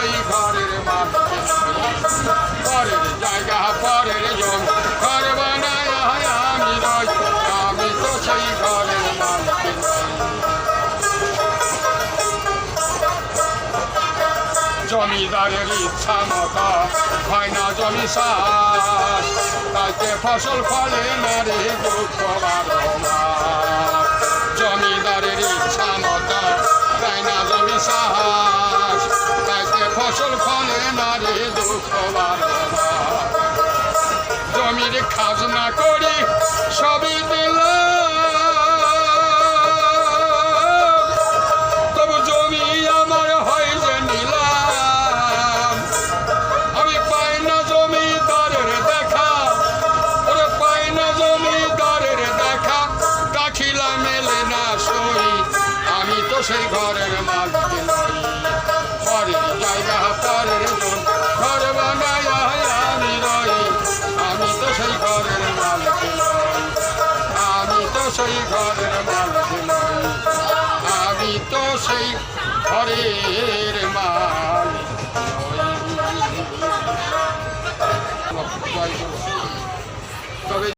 সেই ঘরের মালিক পরের জায়গা পরের জমি ঘর বানায় আমি রই আমি তো সেই ঘরের মালিক জমিদারের ইচ্ছা মতো হয় না জমি চাষ তাইতে ফসল ফলে না রে দুঃখ বারো মাস জমিদারের ইচ্ছা মতো হয় না জমি চাষ তাইতে ফসল ফলে না রে দুঃখ বারো মাস জমির খাজনা করি সবই দিলাম তবু জমি আমার হয় যে নিলাম আমি পাই না জমিদারের দেখা ওরে পাই না জমিদারের দেখা দাখিলা মেলে না সই আমি তো সেই ঘরের মালিক নই পরের জায়গা পরের জন ঘর বানায় আমি রই আমি তো সেই ঘরের মালিক নই আমি তো সেই ঘরের মালিক নই আমি তো সেই ঘরের মালিক নই তবে